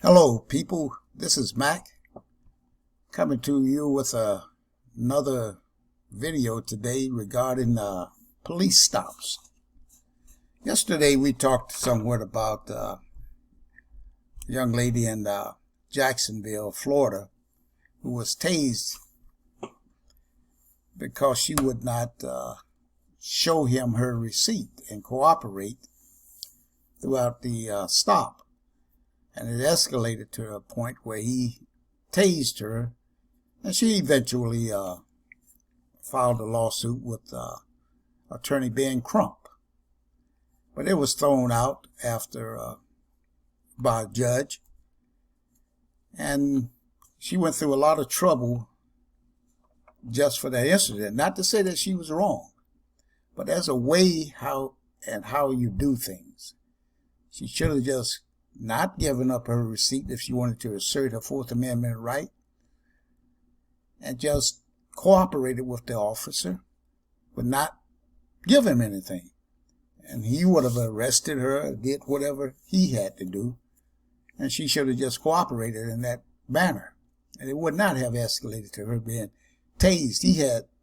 Hello, people. This is Mac coming to you with another video today regarding police stops. Yesterday we talked somewhat about a young lady in Jacksonville, Florida, who was tased because she would not show him her receipt and cooperate throughout the stop. And it escalated to a point where he tased her, and she eventually filed a lawsuit with attorney Ben Crump. But it was thrown out after by a judge, and she went through a lot of trouble just for that incident. Not to say that she was wrong, but as a way how you do things. She should have just not given up her receipt if she wanted to assert her Fourth Amendment right, and just cooperated with the officer, but not give him anything. And he would have arrested her, did whatever he had to do, and she should have just cooperated in that manner. And it would not have escalated to her being tased.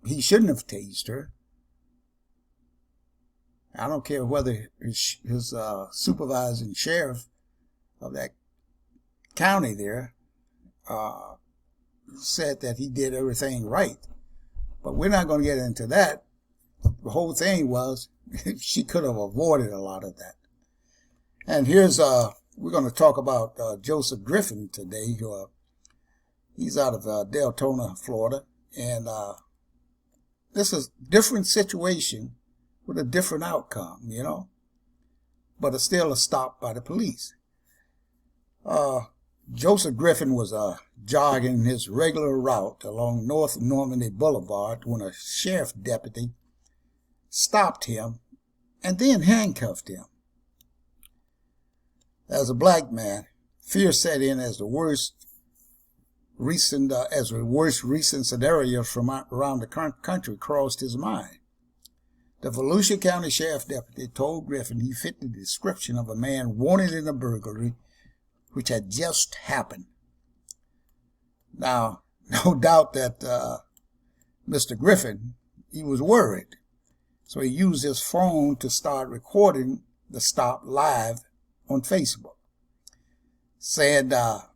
He shouldn't have tased her. I don't care whether his supervising sheriff of that county there said that he did everything right. But we're not going to get into that. The whole thing was she could have avoided a lot of that. And here's we're going to talk about Joseph Griffin today. He's out of Deltona, Florida, and this is a different situation with a different outcome, you know, but it's still a stop by the police. Joseph Griffin was jogging his regular route along North Normandy Boulevard when a sheriff deputy stopped him and then handcuffed him. As a black man, fear set in as the worst recent scenarios from around the country crossed his mind. The Volusia County Sheriff Deputy told Griffin he fit the description of a man wanted in a burglary which had just happened. Now, no doubt that Mr. Griffin, he was worried. So he used his phone to start recording the stop live on Facebook, saying to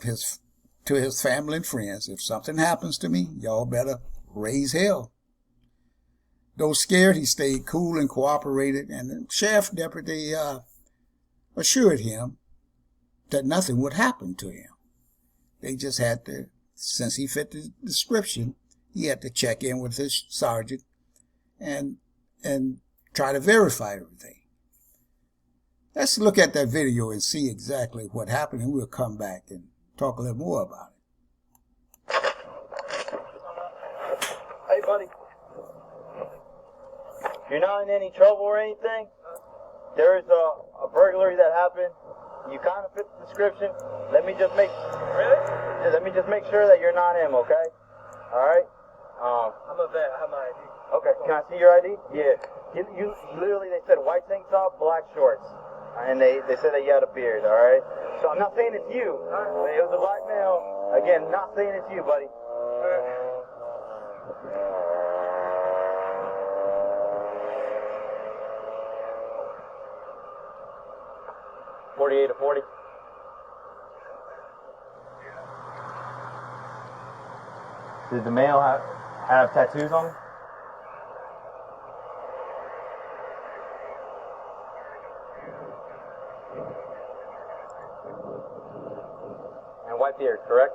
his family and friends, if something happens to me, y'all better raise hell. Though scared, he stayed cool and cooperated, and the sheriff deputy assured him that nothing would happen to him. They just had to, since he fit the description, he had to check in with his sergeant and try to verify everything. Let's look at that video and see exactly what happened, and we'll come back and talk a little more about it. Hey, buddy. You're not in any trouble or anything? There's a burglary that happened. You kind of fit the description. Let me just make sure that you're not him, okay? All right. I'm a vet. I have my ID. Okay. Can I see your ID? Yeah. You literally, they said white tank top, black shorts, and they said that you had a beard. All right. So I'm not saying it's you. It was a black male. Again, not saying it's you, buddy. 48 to 40. Did the male have tattoos on him? And white beard, correct?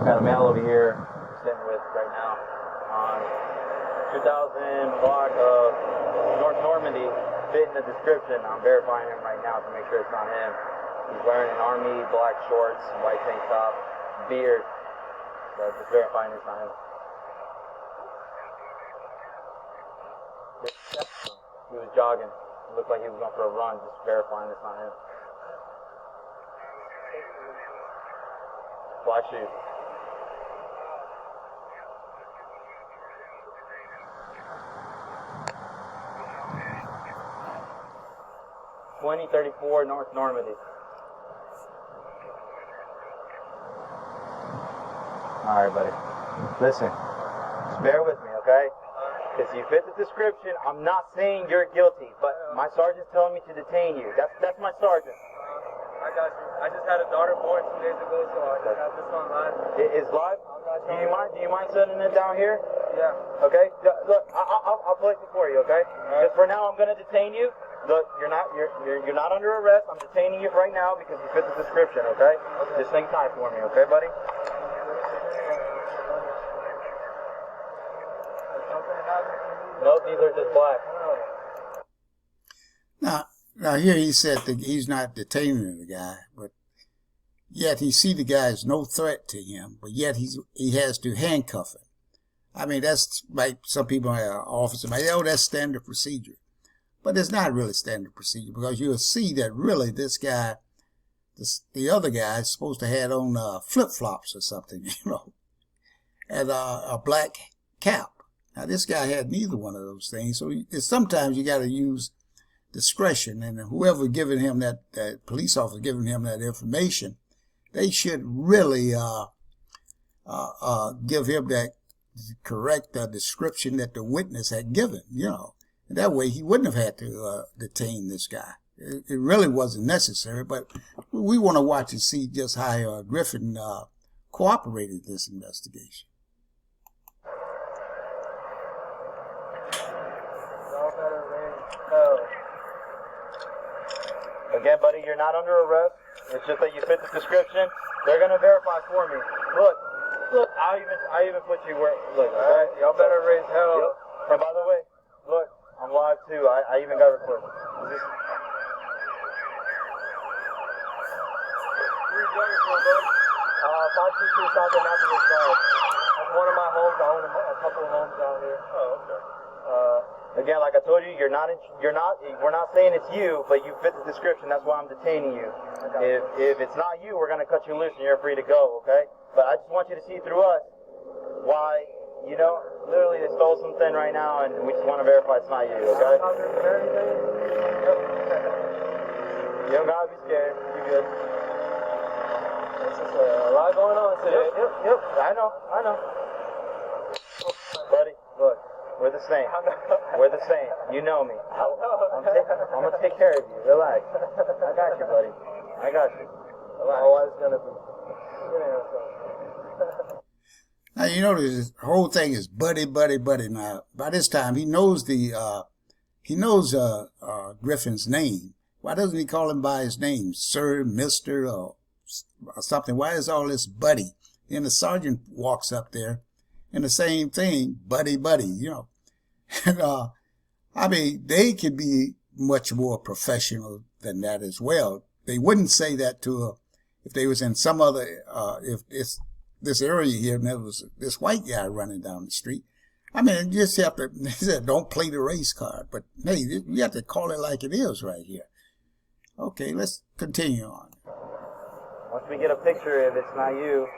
Got a male over here sitting with right now on 2000 block of North Normandy, fitting the description. I'm verifying him right now to make sure it's not him. He's wearing an army, black shorts, white tank top, beard. So just verifying it's not him. He was jogging. It looked like he was going for a run, just verifying it's not him. Black shoes. 2034 North Normandy. Alright, buddy. Listen, just bear with me, okay? Because you fit the description. I'm not saying you're guilty, but my sergeant's telling me to detain you. That's my sergeant. I got you. I just had a daughter born 2 days ago, so I just got this on live. It is live? Do you mind setting it down here? Yeah. Okay? Look, I'll place it for you, okay? Just for now, I'm going to detain you. Look, you're not under arrest. I'm detaining you right now because you fit the description, okay? Just hang tight for me, okay, buddy? Nope, these are just black. Now here he said that he's not detaining the guy, but yet he see the guy as no threat to him, but yet he has to handcuff him. I mean, that's like some people, officer might, oh, that's standard procedure. But it's not really standard procedure because you'll see that really this guy, the other guy is supposed to have on flip-flops or something, you know, and a black cap. Now, this guy had neither one of those things, so sometimes you got to use discretion, and whoever giving him that police officer giving him that information, they should really give him that correct description that the witness had given, you know. And that way he wouldn't have had to detain this guy. It really wasn't necessary, but we want to watch and see just how Griffin cooperated in this investigation. Again, buddy, you're not under arrest. It's just that you fit the description. They're gonna verify for me. Look, I even put you where. Look, okay? Y'all better raise hell. Yep. And by the way, look, I'm live too. I even got recorded. Where's Jogging from, bud? 522 South Annapolis Drive. That's one of my homes. I own a couple of homes down here. Oh, okay. Again, like I told you, we're not saying it's you, but you fit the description. That's why I'm detaining you. If it's not you, we're going to cut you loose and you're free to go, okay? But I just want you to see through us why, you know, literally they stole something right now and we just want to verify it's not you, okay? You don't got to be scared. You're good. There's just a lot going on today. Yep. I know. Buddy, look. We're the same. We're the same. You know me. I'm going to take care of you. Relax. I got you, buddy. I got you. Relax. Oh, it's going to be. Now, you know, the whole thing is buddy. Now, by this time, he knows Griffin's name. Why doesn't he call him by his name? Sir, Mister, or something. Why is all this buddy? Then the sergeant walks up there and the same thing, buddy, you know. And, I mean, they could be much more professional than that as well. They wouldn't say that to if they was in some other, if it's this area here and there was this white guy running down the street. I mean, you just have to, they said, don't play the race card. But, hey, you have to call it like it is right here. Okay, let's continue on. Once we get a picture, if it's not you.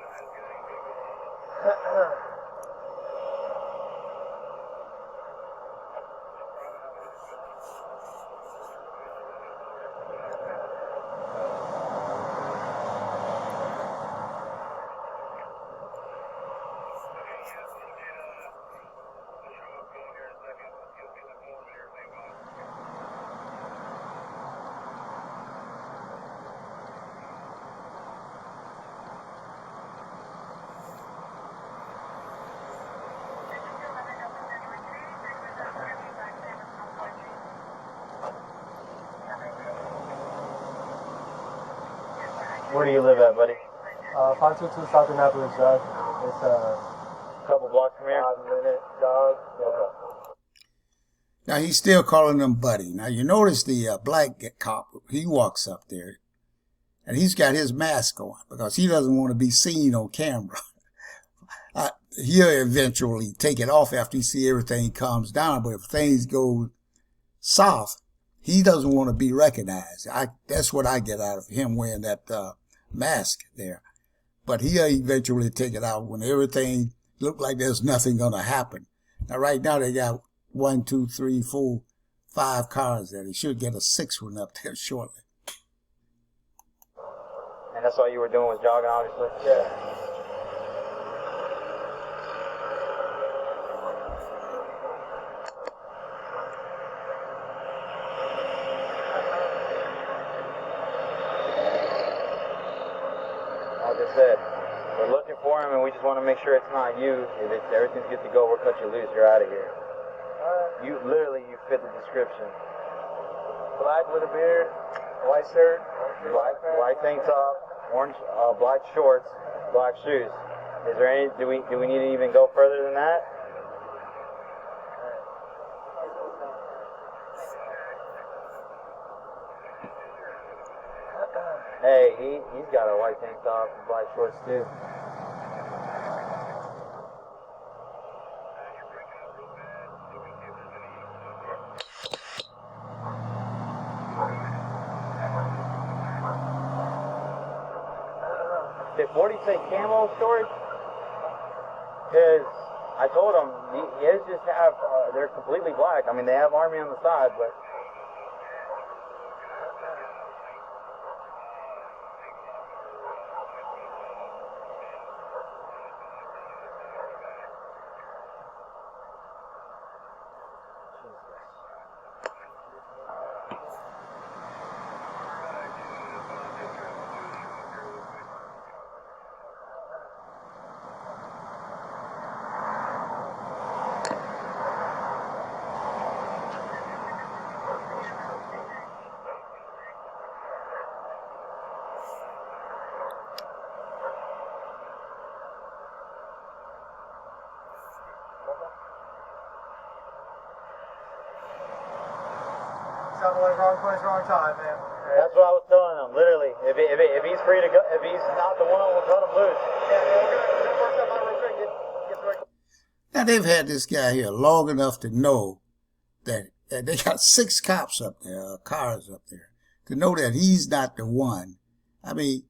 Where do you live at, buddy? 522 South Annapolis Drive. It's a couple blocks from here. 5-minute jog. Okay. Now, he's still calling them buddy. Now, you notice the black cop, he walks up there, and he's got his mask on because he doesn't want to be seen on camera. He'll eventually take it off after he see everything calms down, but if things go south, he doesn't want to be recognized. That's what I get out of him wearing that mask there. But he'll eventually take it out when everything look like there's nothing going to happen. Now, right now, they got 1, 2, 3, 4, 5 cars there. He should get a 6th one up there shortly. And that's all you were doing was jogging, obviously? Yeah. Like I said, we're looking for him, and we just want to make sure it's not you. If everything's good to go, we'll cut you loose. You're out of here. You fit the description. Black with a beard, white shirt, White tank top, orange, black shorts, black shoes. Is there any? Do we need to even go further than that? Hey, he's got a white tank top and black shorts too. Did 40 say camo shorts? Because I told him, his just have, they're completely black. I mean, they have Army on the side, but... Sounded like wrong place, wrong time, man. That's what I was telling him, literally. If he's free to go, if he's not the one, we'll cut him loose. Yeah, we're gonna work that out real quick. Get to it. Now, they've had this guy here long enough to know that they got 6 cops up there, cars up there, to know that he's not the one. I mean,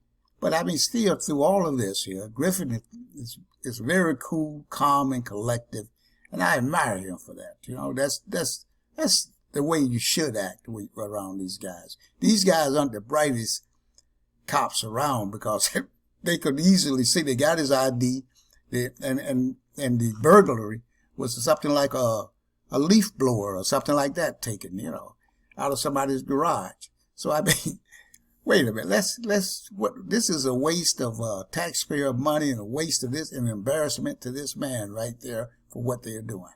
still through all of this here, Griffin is very cool, calm, and collective, and I admire him for that. You know, that's the way you should act around these guys. These guys aren't the brightest cops around because they could easily see they got his ID, and the burglary was something like a leaf blower or something like that taken, you know, out of somebody's garage. So I mean, wait a minute, this is a waste of taxpayer money and a waste of this and embarrassment to this man right there for what they're doing.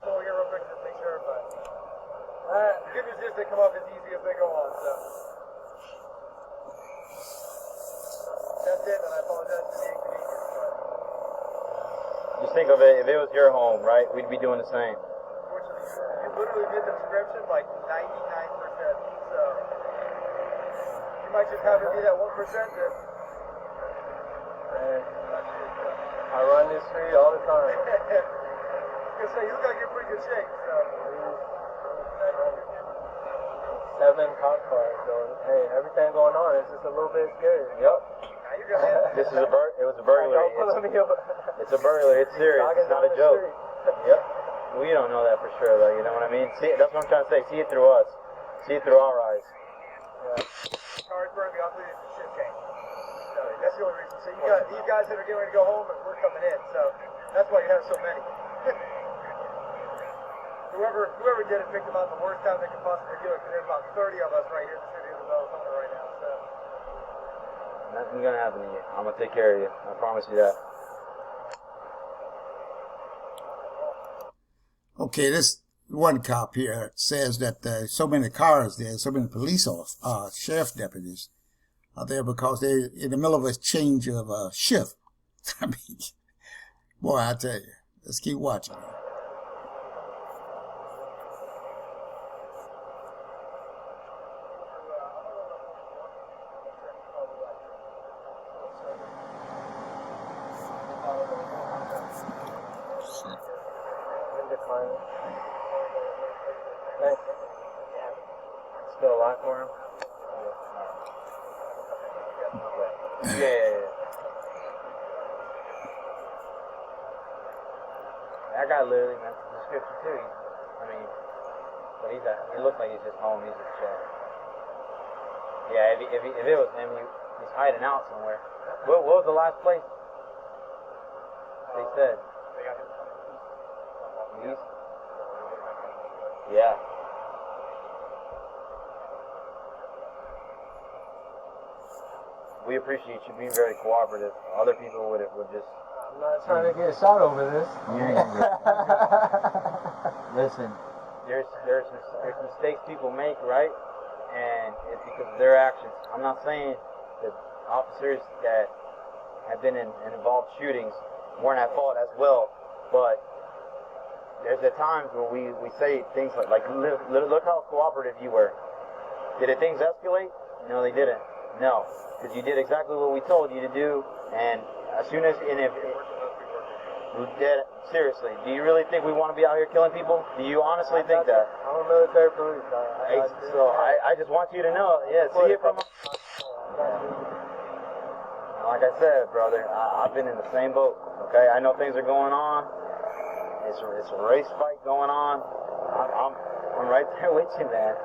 Oh, here real quick, just make sure, but the good news is they come off as easy as they go on, so. That's it, and I apologize for the inconvenience, but. Just think of it, if it was your home, right, we'd be doing the same. Unfortunately, you literally fit the description like 99%, so. You might just have to be that 1% that. I run this street all the time. I was gonna say, you look like you're in pretty good shape, so. 7 cop cars, so hey, everything going on is just a little bit scary. Yep. Now you're gonna It was a burglary. It's a burglary. It's serious. It's not a joke. Yep. We don't know that for sure, though. You know what I mean? See, that's what I'm trying to say. See it through us. See it through our eyes. Yeah. Cars burning, obviously it's a shit change. So that's the only reason. So you got these guys that are getting ready to go home, and we're coming in. So that's why you have so many. Whoever did it picked them out the worst time they could possibly do it. Because there's about 30 of us right here in the city of Arizona right now. So Nothing's gonna happen to you. I'm gonna take care of you. I promise you that. Okay, this one cop here says that so many cars there, so many police sheriff deputies are there because they're in the middle of a change of shift. I mean, boy, I tell you, let's keep watching. Still alive for him? Yeah. That guy literally met the description too. I mean, But he looks like he's just home. He's just chilling. Yeah, if it was him, he's hiding out somewhere. What was the last place they said? East? Yeah. We appreciate you being very cooperative. Other people would just. I'm not trying to get shot over this. Listen, there's mistakes people make, right? And it's because of their actions. I'm not saying that officers that have been in involved shootings weren't at fault as well, but there's at times where we say things like look how cooperative you were. Did things escalate? No, they didn't. No, because you did exactly what we told you to do, and as soon as seriously, do you really think we want to be out here killing people? Do you honestly think that? I'm a military police. I just want you to know, see it from. Like I said, brother, I've been in the same boat. Okay, I know things are going on. It's a race fight going on. I'm right there with you, man.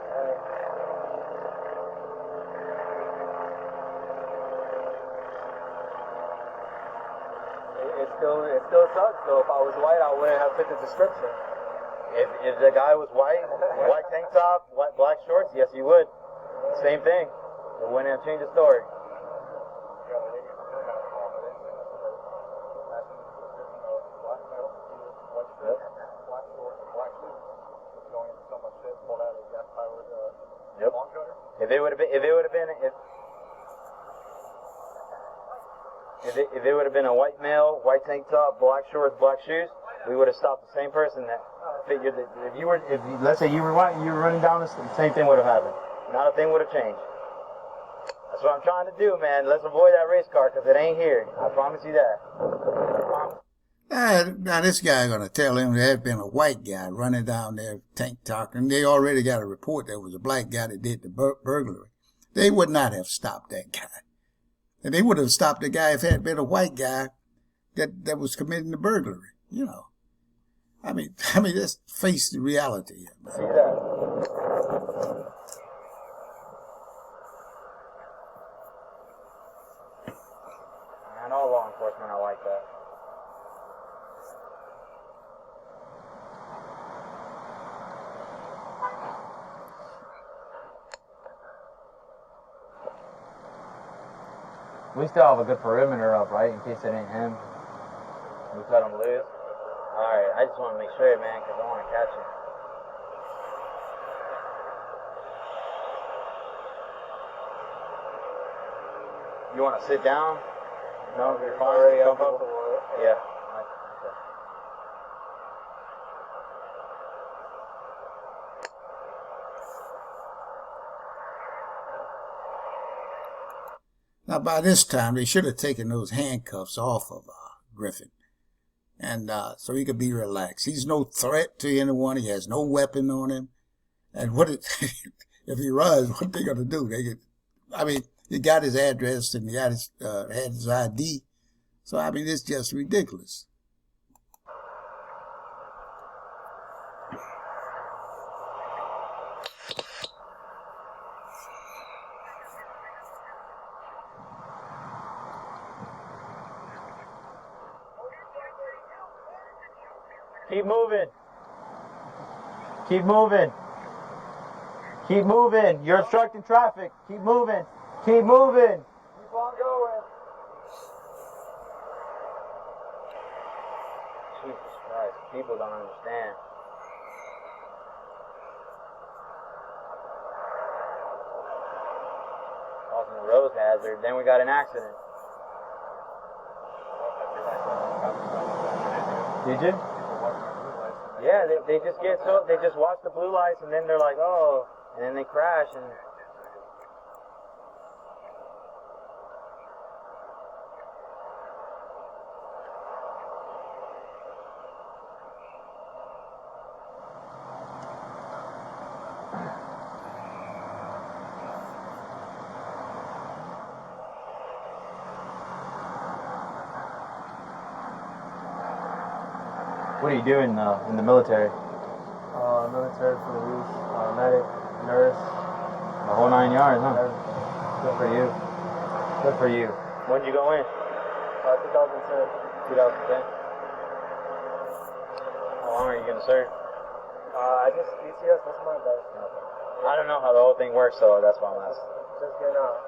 It still sucks though. If I was white, I wouldn't have fit the description. If the guy was white tank top, black shorts, yes, you would. Same thing. It wouldn't have changed the story. Yep. If it would have been a white male, white tank top, black shorts, black shoes, we would have stopped the same person that figured that let's say you were running down the same thing would have happened. Not a thing would have changed. That's what I'm trying to do, man. Let's avoid that race car because it ain't here. I promise you that. Now this guy gonna tell him there had been a white guy running down there tank top, and they already got a report there was a black guy that did the burglary. They would not have stopped that guy. And they would have stopped the guy if it had been a white guy that was committing the burglary. You know, I mean, let's face the reality. See that? And all law enforcement are like that. We still have a good perimeter up, right? In case it ain't him. We cut him loose. Alright, I just want to make sure, man, because I want to catch him. You want to sit down? No, you're fine. Already Jump up. Yeah. Now, by this time, they should have taken those handcuffs off of Griffin, and so he could be relaxed. He's no threat to anyone. He has no weapon on him. And if he runs, what they gonna do? He got his address and he got had his ID. So it's just ridiculous. Keep moving. Keep moving. Keep moving. You're obstructing traffic. Keep moving. Keep moving. Keep on going. Jesus Christ. People don't understand. Causing a road hazard. Then we got an accident. Did you? Yeah, they just they just watch the blue lights and then they're like, oh, and then they crash and. What are you doing in the military? Military service for the week, medic, nurse. The whole 9 yards, huh? Good for you. Good for you. When did you go in? 2010. 2010. How long are you going to serve? I just DCS this month, though. I don't know how the whole thing works, so that's why I'm asking. Just getting out.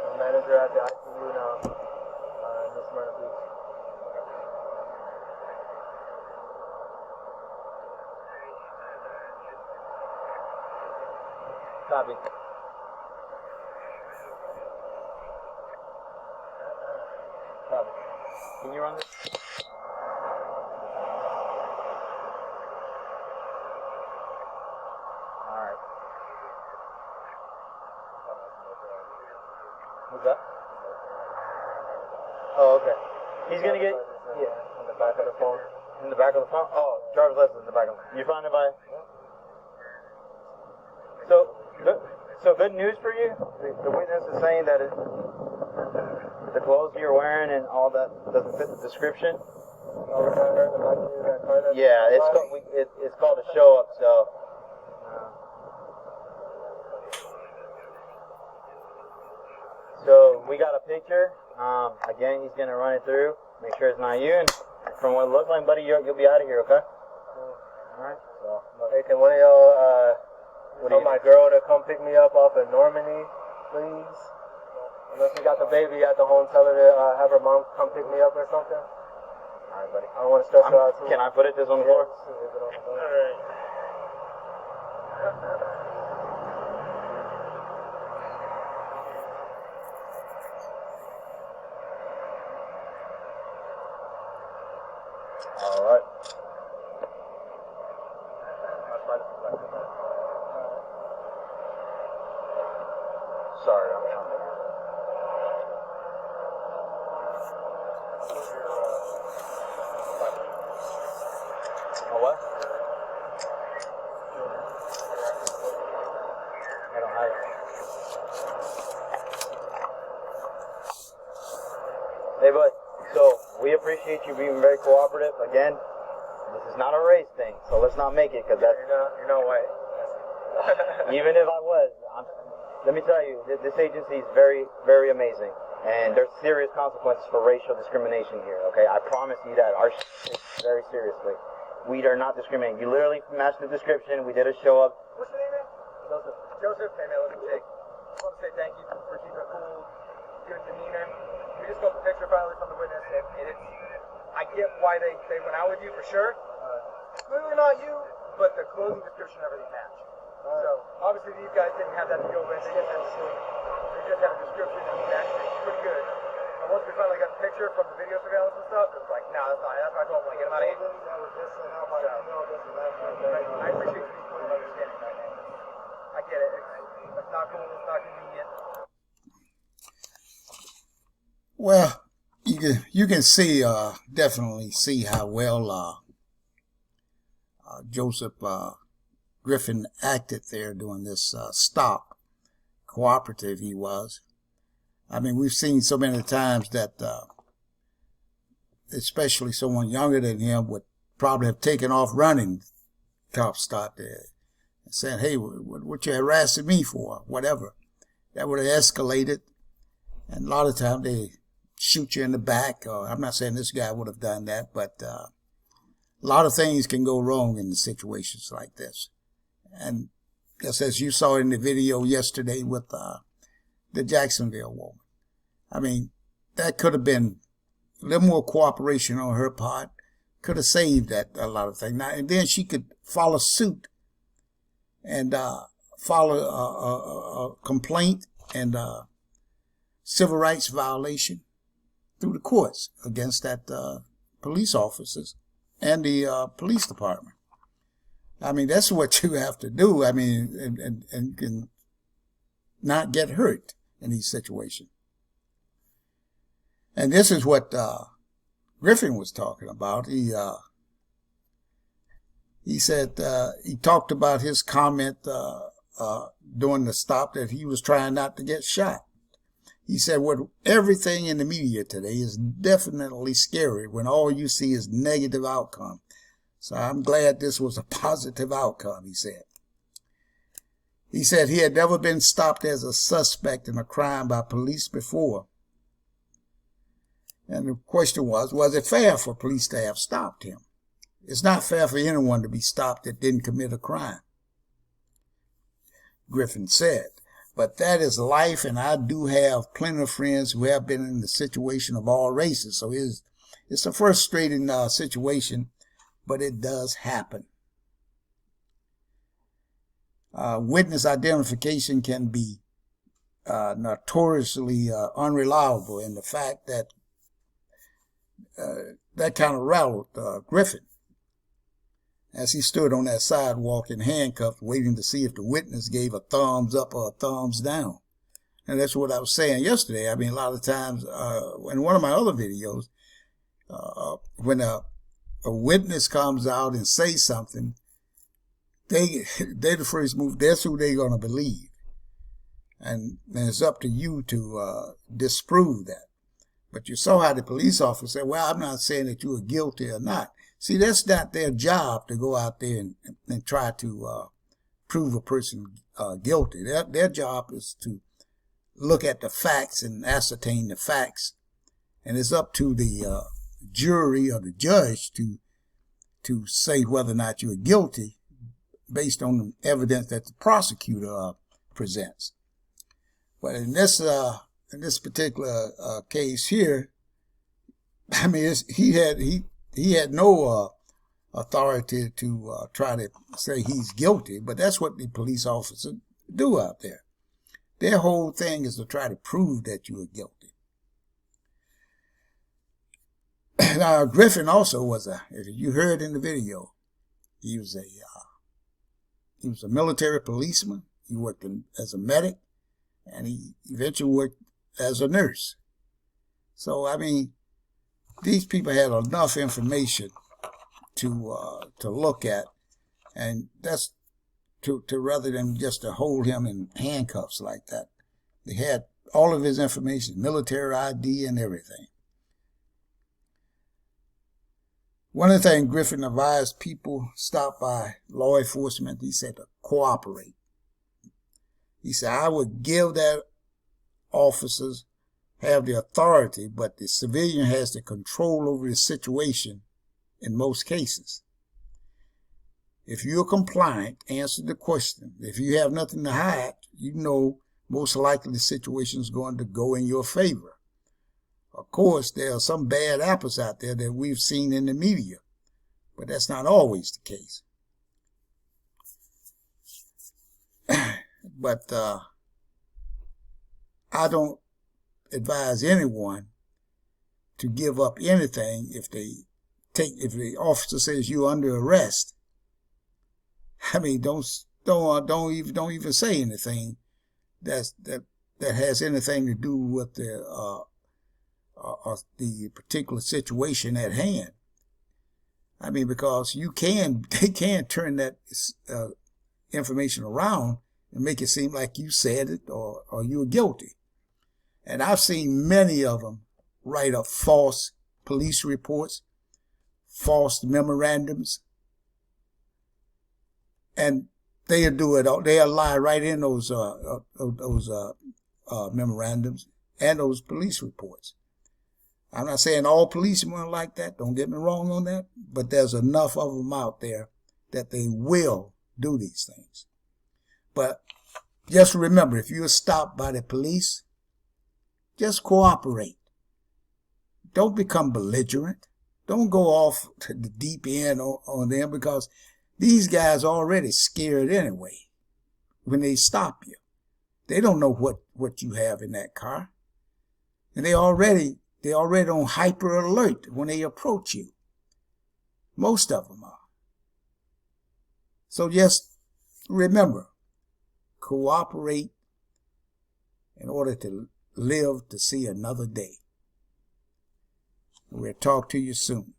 I'm manager at the ICU now in New Smyrna Beach. Copy. Copy. Can you run this? Alright. What's that? Oh, okay. He's gonna get, yeah. On the back of the phone. In the back of the phone? Oh, driver's license in the back of the phone. You find it by? So good news for you. The witness is saying that the clothes you're wearing and all that doesn't fit the description. Oh, we're not hurting the back of that car. Yeah, it's called a show up. So we got a picture. Again, he's gonna run it through. Make sure it's not you. And from what it looks like, buddy, you'll be out of here. Okay. All right. So, hey, can one of y'all tell my girl to come pick me up off of Normandy, please? Unless you got the baby at the home, tell her to have her mom come pick me up or something. all right, buddy. I don't want to stress her out too. Can I put this on the floor? Alright. All right. Sorry, I'm trying to. Oh, what? I don't have it. Hey, bud. So, we appreciate you being very cooperative. Again, this is not a race thing, so let's not make it, because that's... You're not white. Even if I was, let me tell you, this agency is very, very amazing. And there's serious consequences for racial discrimination here, okay? I promise you that. Our shit is very seriously. We are not discriminating. You literally matched the description. We did a show up. What's your name, man? Joseph. Joseph? Hey, man, listen, Jake. Just want to say thank you for keeping a cool, good demeanor. We just got the picture finally from the witness, and it's... I get why they went out with you, for sure. Clearly not you, but the clothing description and everything matched. So, obviously these guys didn't have that to go with. They just had a description and matched it pretty good. And once we finally got the picture from the video surveillance and stuff, it was like, nah, that's not it. That's why I told them, like, get him out of here. I appreciate you being cool and understanding that, man. I get it. It's not cool. It's not convenient. Well, you can see, definitely see how well Joseph Griffin acted there during this stop. Cooperative he was. I mean, we've seen so many times that especially someone younger than him would probably have taken off running. Cops stopped there and said, hey, what you harassing me for? Whatever. That would have escalated. And a lot of times they shoot you in the back. I'm not saying this guy would have done that, but a lot of things can go wrong in situations like this. And just as you saw in the video yesterday with the Jacksonville woman, I mean, that could have been a little more cooperation on her part, could have saved that a lot of things. Now, and then she could follow suit and follow a complaint and civil rights violation through the courts against that police officers and the police department. I mean, that's what you have to do. I mean, and you can not get hurt in these situations. And this is what Griffin was talking about. He said he talked about his comment during the stop that he was trying not to get shot. He said, "What everything in the media today is definitely scary when all you see is negative outcome. So I'm glad this was a positive outcome," he said. He said he had never been stopped as a suspect in a crime by police before. And the question was it fair for police to have stopped him? It's not fair for anyone to be stopped that didn't commit a crime, Griffin said. But that is life, and I do have plenty of friends who have been in the situation of all races. So it's a frustrating situation, but it does happen. Witness identification can be notoriously unreliable, and the fact that that kind of rattled Griffin as he stood on that sidewalk in handcuffs waiting to see if the witness gave a thumbs up or a thumbs down. And that's what I was saying yesterday. I mean, a lot of times in one of my other videos, when a witness comes out and says something, they the first move. That's who they're going to believe. And it's up to you to disprove that. But you saw how the police officer said, "Well, I'm not saying that you are guilty or not." See, that's not their job to go out there and try to prove a person guilty. Their job is to look at the facts and ascertain the facts. And it's up to the jury or the judge to say whether or not you're guilty based on the evidence that the prosecutor presents. But in this particular case here, I mean, he had no authority to try to say he's guilty, but that's what the police officers do out there. Their whole thing is to try to prove that you are guilty. Now, Griffin also was if you heard in the video, he was a military policeman. He worked as a medic, and he eventually worked as a nurse. So, I mean, these people had enough information to look at, and that's to rather than just to hold him in handcuffs like that. They had all of his information, military ID and everything. One of the things Griffin advised people stopped by law enforcement, he said to cooperate. He said, "I would give that officers have the authority, but the civilian has the control over the situation in most cases. If you're compliant, answer the question. If you have nothing to hide, you know most likely the situation is going to go in your favor. Of course, there are some bad apples out there that we've seen in the media, but that's not always the case. But I don't advise anyone to give up anything if the officer says you're under arrest. I mean, don't even say anything that has anything to do with the particular situation at hand. I mean, because they can turn that information around and make it seem like you said it or you were guilty. And I've seen many of them write up false police reports, false memorandums, and they'll do it. They'll lie right in those memorandums and those police reports. I'm not saying all policemen are like that. Don't get me wrong on that. But there's enough of them out there that they will do these things. But just remember, if you're stopped by the police, just cooperate. Don't become belligerent. Don't go off to the deep end on them, because these guys are already scared anyway when they stop you. They don't know what you have in that car. And they're already on hyper alert when they approach you. Most of them are. So just remember, cooperate in order to live to see another day. We'll talk to you soon.